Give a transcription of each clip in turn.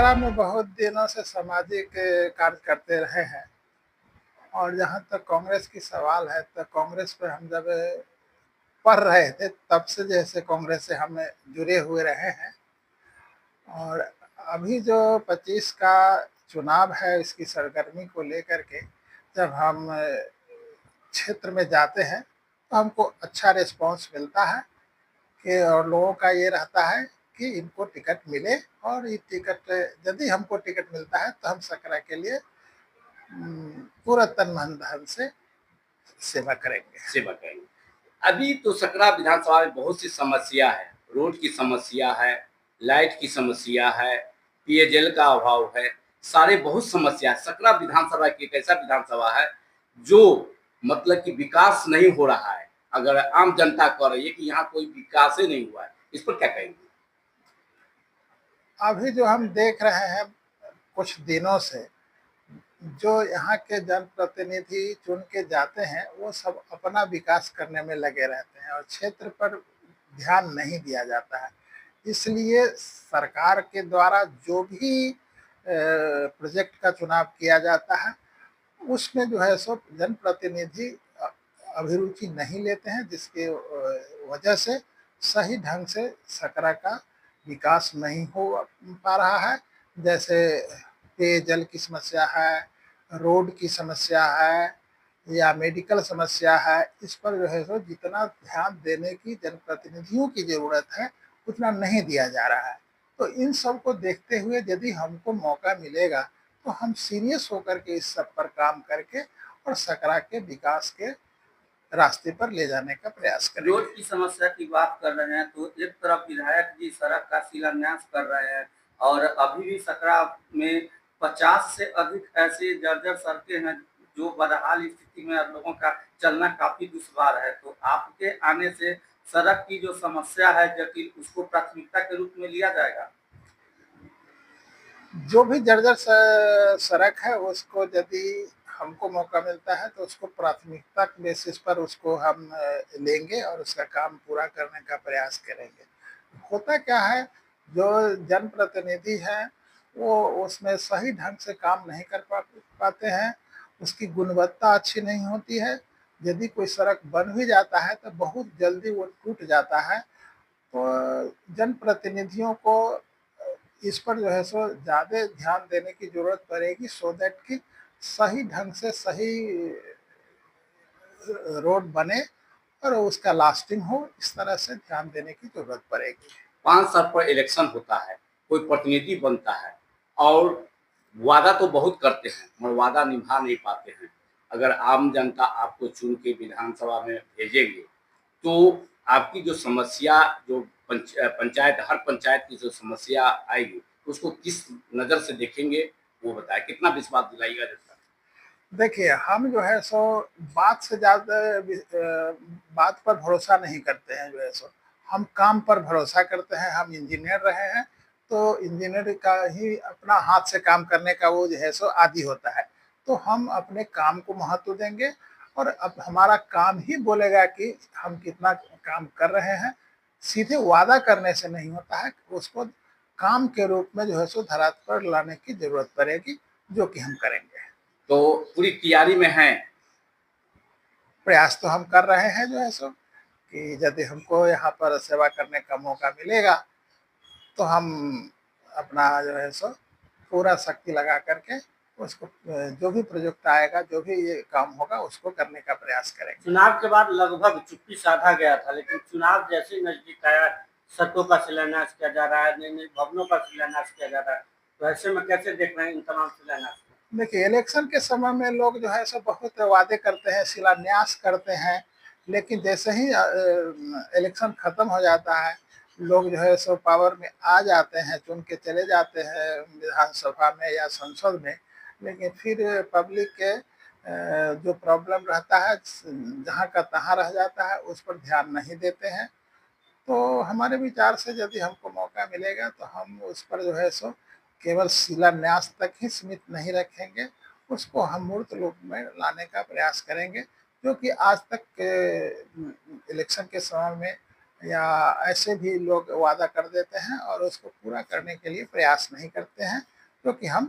सकरा में बहुत दिनों से सामाजिक कार्य करते रहे हैं। और जहाँ तक कांग्रेस की सवाल है, तो कांग्रेस पे हम जब पढ़ रहे थे तब से जैसे कांग्रेस से हम जुड़े हुए रहे हैं। और अभी जो 25 का चुनाव है, इसकी सरगर्मी को लेकर के जब हम क्षेत्र में जाते हैं तो हमको अच्छा रिस्पांस मिलता है कि और लोगों का ये रहता है कि इनको टिकट मिले, और ये टिकट यदि हमको टिकट मिलता है तो हम सकरा के लिए पूरा तन मन धन से सेवा करेंगे। अभी तो सकरा विधानसभा में बहुत सी समस्या है, रोड की समस्या है, लाइट की समस्या है, पेयजल का अभाव है, सारे बहुत समस्या है। सकरा विधानसभा की एक ऐसा विधानसभा है जो मतलब कि विकास नहीं हो रहा है। अगर आम जनता कह रही है कि यहाँ कोई विकास ही नहीं हुआ है, इस पर क्या कहेंगे? अभी जो हम देख रहे हैं कुछ दिनों से, जो यहाँ के जनप्रतिनिधि चुन के जाते हैं वो सब अपना विकास करने में लगे रहते हैं और क्षेत्र पर ध्यान नहीं दिया जाता है। इसलिए सरकार के द्वारा जो भी प्रोजेक्ट का चुनाव किया जाता है उसमें जो है सो जनप्रतिनिधि अभिरुचि नहीं लेते हैं, जिसके वजह से सही ढंग से सकरा का विकास नहीं हो पा रहा है। जैसे पेयजल की समस्या है, रोड की समस्या है या मेडिकल समस्या है, इस पर जो है सो जितना ध्यान देने की जनप्रतिनिधियों की जरूरत है उतना नहीं दिया जा रहा है। तो इन सब को देखते हुए यदि हमको मौका मिलेगा तो हम सीरियस होकर के इस सब पर काम करके और सकरा के विकास के रास्ते पर ले जाने का प्रयास करेंगे। रोड की समस्या की बात कर रहे हैं तो एक तरफ विधायक जी सड़क का शिलान्यास कर रहे हैं और अभी भी सकरा में 50 से अधिक ऐसे जर्जर सड़कें हैं जो बदहाल स्थिति में लोगों का चलना काफी दुश्वार है। तो आपके आने से सड़क की जो समस्या है जटिल, उसको प्राथमिकता के रूप में लिया जाएगा। जो भी जर्जर सड़क है उसको यदि हमको मौका मिलता है तो उसको प्राथमिकता के बेसिस पर उसको हम लेंगे और उसका काम पूरा करने का प्रयास करेंगे। होता क्या है, जो जनप्रतिनिधि हैं वो उसमें सही ढंग से काम नहीं कर पाते हैं, उसकी गुणवत्ता अच्छी नहीं होती है। यदि कोई सड़क बन भी जाता है तो बहुत जल्दी वो टूट जाता है। तो जनप्रतिनिधियों को इस पर जो है सो ज़्यादा ध्यान देने की जरूरत पड़ेगी, सो दैट कि सही ढंग से सही रोड बने और उसका लास्टिंग हो, इस तरह से ध्यान देने की जरूरत पड़ेगी। 5 साल पर इलेक्शन होता है, कोई प्रतिनिधि बनता है और वादा तो बहुत करते हैं मगर वादा निभा नहीं पाते हैं। अगर आम जनता आपको चुन के विधानसभा में भेजेंगे तो आपकी जो समस्या जो पंचायत हर पंचायत की जो समस्या आएगी उसको किस नज़र से देखेंगे वो बताएं, कितना विश्वास दिलाइएगा जनता? देखिए, हम जो है सो बात से ज़्यादा बात पर भरोसा नहीं करते हैं, जो है सो हम काम पर भरोसा करते हैं। हम इंजीनियर रहे हैं तो इंजीनियर का ही अपना हाथ से काम करने का वो जो है सो आदी होता है। तो हम अपने काम को महत्व देंगे और अब हमारा काम ही बोलेगा कि हम कितना काम कर रहे हैं। सीधे वादा करने से नहीं होता है, उसको काम के रूप में जो है सो धरातल पर लाने की जरूरत पड़ेगी, जो कि हम करेंगे। तो पूरी तैयारी में हैं? प्रयास तो हम कर रहे हैं जो है सो कि यदि हमको यहाँ पर सेवा करने का मौका मिलेगा तो हम अपना जो है सो पूरा शक्ति लगा करके उसको जो भी प्रोजेक्ट आएगा, जो भी ये काम होगा उसको करने का प्रयास करेंगे। चुनाव के बाद लगभग चुप्पी साधा गया था, लेकिन चुनाव जैसे नजदीक आया सड़कों का शिलान्यास किया जा रहा है, नए नए भवनों का शिलान्यास किया जा रहा है। तो ऐसे में कैसे देख रहे हैं इन तमाम शिलान्यास? देखिए, इलेक्शन के समय में लोग जो है सो बहुत वादे करते हैं, शिलान्यास करते हैं, लेकिन जैसे ही इलेक्शन खत्म हो जाता है, लोग जो है सो पावर में आ जाते हैं, चुन के चले जाते हैं विधानसभा में या संसद में, लेकिन फिर पब्लिक के जो प्रॉब्लम रहता है जहाँ का तहाँ रह जाता है, उस पर ध्यान नहीं देते हैं। तो हमारे विचार से यदि हमको मौका मिलेगा तो हम उस पर जो है सो केवल शिलान्यास तक ही सीमित नहीं रखेंगे, उसको हम मूर्त रूप में लाने का प्रयास करेंगे। क्योंकि आज तक के इलेक्शन के समय में या ऐसे भी लोग वादा कर देते हैं और उसको पूरा करने के लिए प्रयास नहीं करते हैं। क्योंकि हम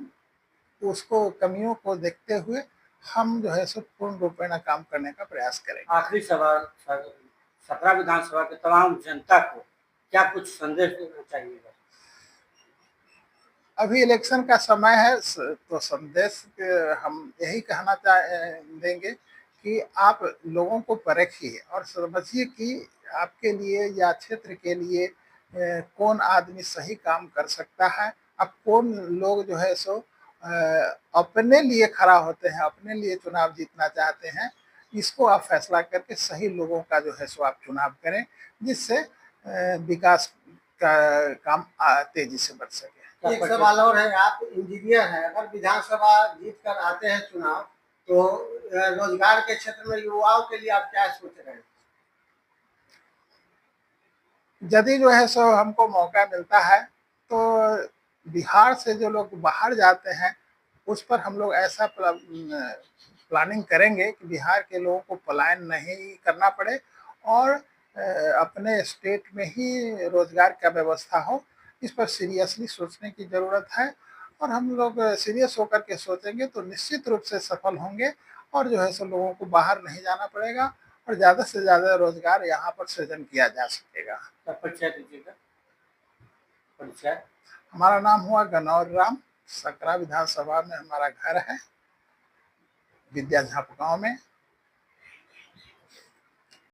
उसको कमियों को देखते हुए हम जो है सो पूर्ण रूपेण काम करने का प्रयास करेंगे। आखिरी सवाल सर, सकरा विधानसभा के तमाम जनता को क्या कुछ संदेश देना चाहिएगा? अभी इलेक्शन का समय है तो संदेश हम यही कहना देंगे कि आप लोगों को परखिए और समझिए कि आपके लिए या क्षेत्र के लिए कौन आदमी सही काम कर सकता है। अब कौन लोग जो है सो अपने लिए खड़ा होते हैं, अपने लिए चुनाव जीतना चाहते हैं, इसको आप फैसला करके सही लोगों का जो है सो आप चुनाव करें, जिससे विकास का काम तेजी से बढ़ सके। एक सवाल और है, आप इंजीनियर हैं, अगर विधानसभा जीत कर आते हैं चुनाव, तो रोजगार के क्षेत्र में युवाओं के लिए आप क्या सोच रहे हैं? यदि जो है सो हमको मौका मिलता है तो बिहार से जो लोग बाहर जाते हैं उस पर हम लोग ऐसा प्लानिंग करेंगे कि बिहार के लोगों को पलायन नहीं करना पड़े और अपने स्टेट में ही रोजगार का व्यवस्था हो। इस पर सीरियसली सोचने की जरूरत है और हम लोग सीरियस होकर के सोचेंगे तो निश्चित रूप से सफल होंगे और जो है सो लोगों को बाहर नहीं जाना पड़ेगा और ज्यादा से ज्यादा रोजगार यहाँ पर सृजन किया जा सकेगा। परिचय दीजिएगा। परिचय? हमारा नाम हुआ गनौर राम, सकरा विधानसभा में हमारा घर है, विद्याझाप गांव में।